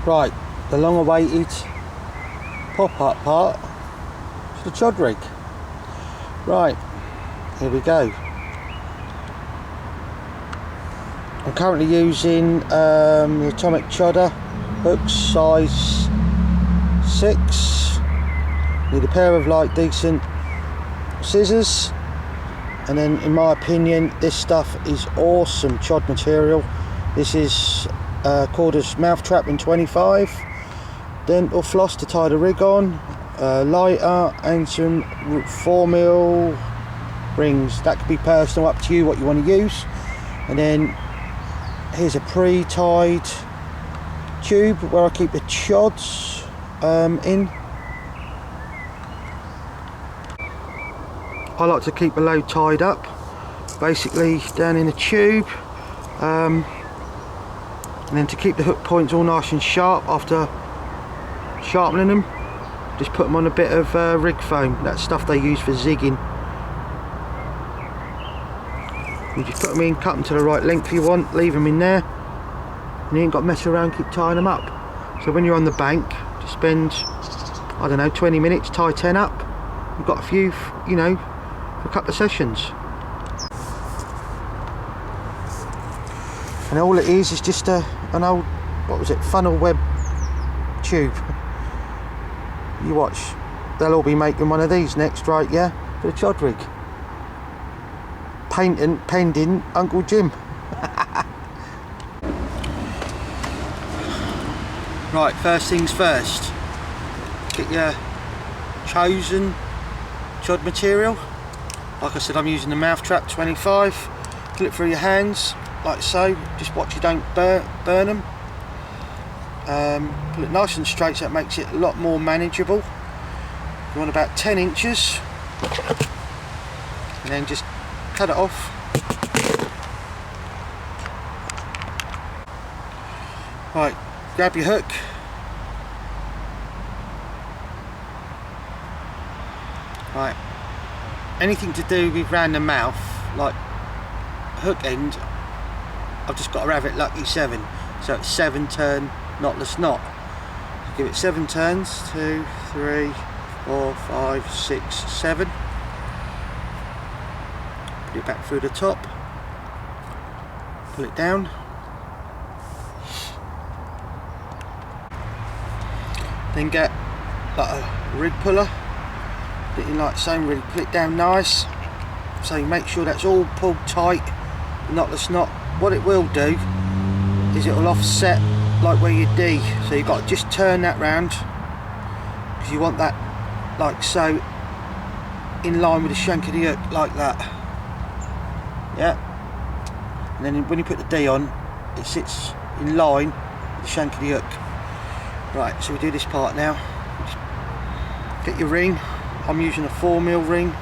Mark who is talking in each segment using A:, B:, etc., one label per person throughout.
A: Right, the long awaited pop-up part to the chod rig. Right, here we go. I'm currently using the atomic chodder hooks, size 6. Need a pair of like decent scissors, and then in my opinion this stuff is awesome chod material. This is called a mouth trap in 25, dental floss to tie the rig on, lighter and some 4mm rings. That could be personal, up to you what you want to use. And then here's a pre-tied tube where I keep the chods in. I like to keep the load tied up, basically down in the tube, and then to keep the hook points all nice and sharp after sharpening them, just put them on a bit of rig foam. That's stuff they use for zigging. You just put them in, cut them to the right length you want, leave them in there, and you ain't got to mess around, keep tying them up. So when you're on the bank, just spend, I don't know, 20 minutes, tie 10 up. You've got a few, you know, for a couple of sessions. And all it is just an old, what was it, funnel web tube. You watch, they'll all be making one of these next, right? Yeah, for the chod rig. Pending Uncle Jim. Right, first things first, get your chosen chod material. Like I said, I'm using the mouth trap 25. Pull it through your hands like so, just watch you don't burn them. Pull it nice and straight so it makes it a lot more manageable. You want about 10 inches, and then just cut it off. Right, grab your hook, right, anything to do with round the mouth, like hook end, I've just got to have it lucky 7, so it's 7 turn knotless knot. Give it 7 turns, 2, 3, 4, 5, 6, 7. Put it back through the top, pull it down, then get like a rig puller, put it in like so, really pull it down nice, so you make sure that's all pulled tight, knotless knot. What it will do is it will offset like where you D, so you've got to just turn that round, because you want that like so, in line with the shank of the hook, like that. Yeah, and then when you put the D on, it sits in line with the shank of the hook. Right, so we do this part now. Just get your ring. I'm using a 4mm ring.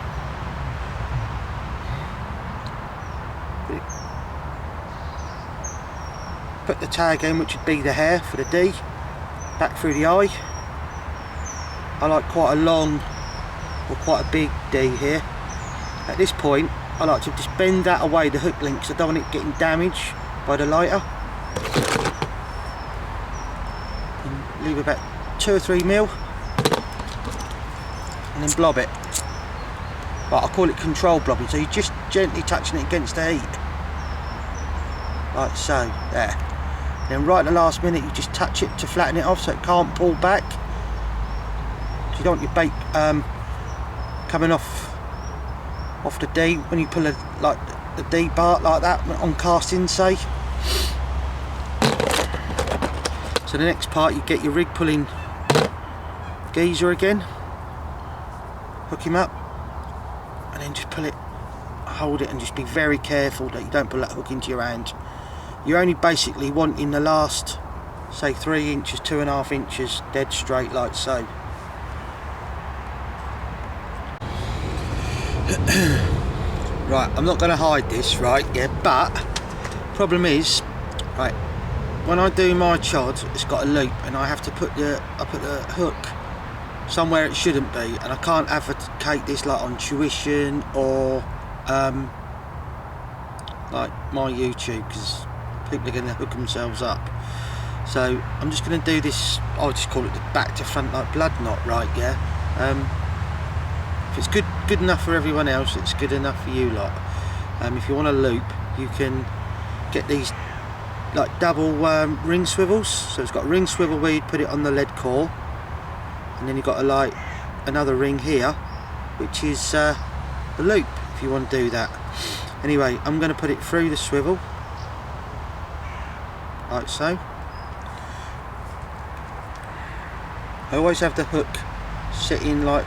A: Put the tag in, which would be the hair for the D, back through the eye. I like quite a long or quite a big D here. At this point, I like to just bend that away, the hook link, because I don't want it getting damaged by the lighter. And leave about 2 or 3mm, and then blob it. But I call it control blobbing, so you're just gently touching it against the heat, like so, there. Then right at the last minute, you just touch it to flatten it off so it can't pull back. You don't want your bait coming off the D when you pull like the D part like that on casting, say. So the next part, you get your rig pulling geezer again, hook him up, and then just pull it, hold it, and just be very careful that you don't pull that hook into your hand. You're only basically wanting the last, say, 3 inches, 2.5 inches dead straight, like so. Right, I'm not going to hide this, right, yeah, but problem is, right, when I do my chod, it's got a loop, and I have to put the hook somewhere it shouldn't be, and I can't advocate this like on tuition or like my YouTube, because people are going to hook themselves up. So I'm just going to do this, I'll just call it the back to front like blood knot, right, yeah? If it's good enough for everyone else, it's good enough for you lot. If you want a loop, you can get these like double ring swivels. So it's got a ring swivel where you'd put it on the lead core, and then you've got like another ring here, which is the loop, if you want to do that. Anyway, I'm going to put it through the swivel, like so. I always have the hook sitting like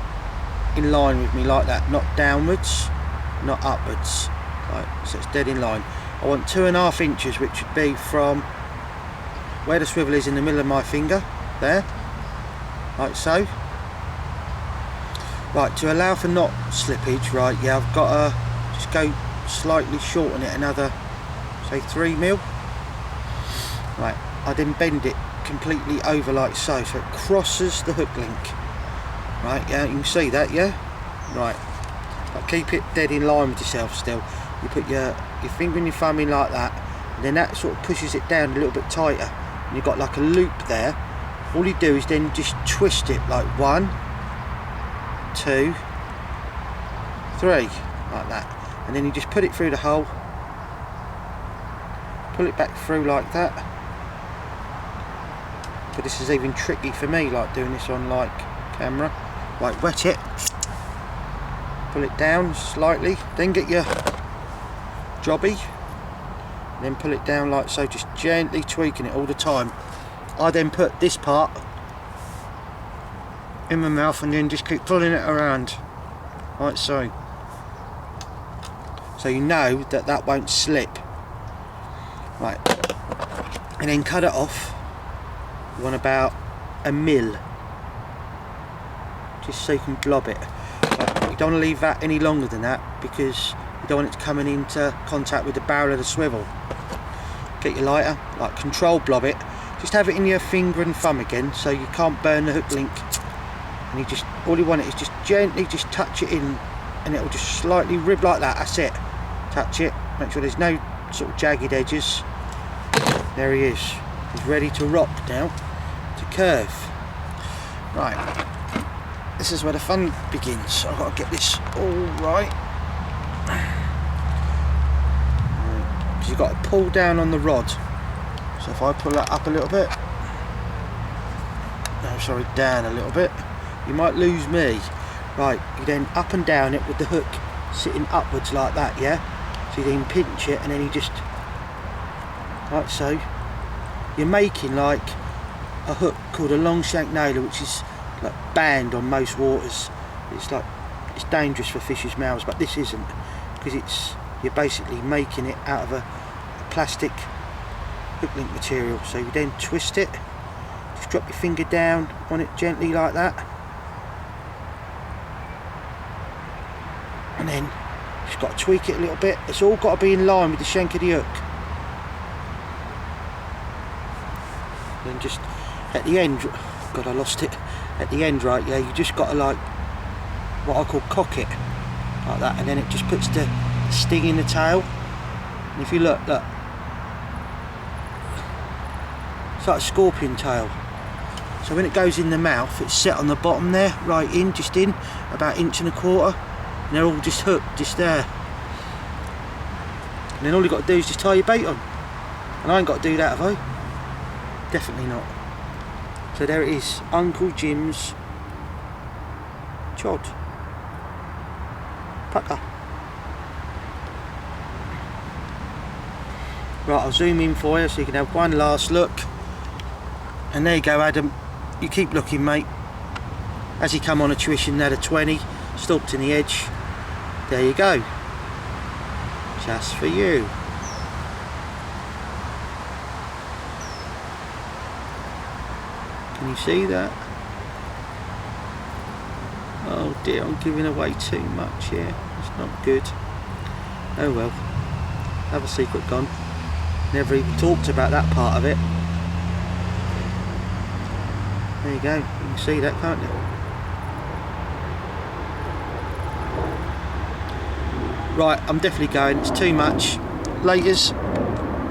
A: in line with me like that, not downwards, not upwards, right, so it's dead in line. I want 2.5 inches, which would be from where the swivel is in the middle of my finger, there, like so. Right, to allow for knot slippage, right, yeah, I've got to just go slightly shorten it another, say 3mm. Right, I then bend it completely over like so, so it crosses the hook link. Right, yeah, you can see that, yeah? Right, but keep it dead in line with yourself still. You put your finger and your thumb in like that, and then that sort of pushes it down a little bit tighter, and you've got like a loop there. All you do is then just twist it like 1, 2, 3, like that, and then you just put it through the hole, pull it back through like that. But this is even tricky for me, like doing this on like camera. Like, wet it, pull it down slightly, then get your jobby, and then pull it down like so, just gently tweaking it all the time. I then put this part in my mouth and then just keep pulling it around, like so. So you know that that won't slip. Right, and then cut it off. You want about 1 mil. Just so you can blob it. But you don't want to leave that any longer than that, because you don't want it coming into contact with the barrel of the swivel. Get your lighter, like control blob it. Just have it in your finger and thumb again, so you can't burn the hook link. And you just, all you want is just gently just touch it in, and it'll just slightly rib like that. That's it. Touch it. Make sure there's no sort of jagged edges. There he is. He's ready to rock now, to curve. Right. This is where the fun begins. I've got to get this all right. Because you've got to pull down on the rod. So if I pull that up a little bit, no, sorry, down a little bit, you might lose me. Right, you then up and down it with the hook sitting upwards like that, yeah? So you then pinch it, and then you just, like so. You're making like a hook called a long shank nailer, which is like banned on most waters. It's dangerous for fish's mouths, but this isn't, because you're basically making it out of a plastic hook link material. So you then twist it, just drop your finger down on it gently like that, and then just got to tweak it a little bit. It's all got to be in line with the shank of the hook. Then just at the end, God, I lost it. At the end, right, yeah, you just got to like what I call cock it like that, and then it just puts the sting in the tail. And if you look, it's like a scorpion tail. So when it goes in the mouth, it's set on the bottom there, right in, just in about 1.25 inches, and they're all just hooked, just there. And then all you've got to do is just tie your bait on. And I ain't got to do that, have I? Definitely not. So there it is, Uncle Jim's chod pucker. Right, I'll zoom in for you so you can have one last look. And there you go, Adam. You keep looking, mate. As he come on a tuition, had a 20, stalked in the edge. There you go. Just for you. Can you see that? Oh dear, I'm giving away too much here. It's not good. Oh well. Have a secret gone. Never even talked about that part of it. There you go. You can see that, can't you? Right, I'm definitely going. It's too much. Laters.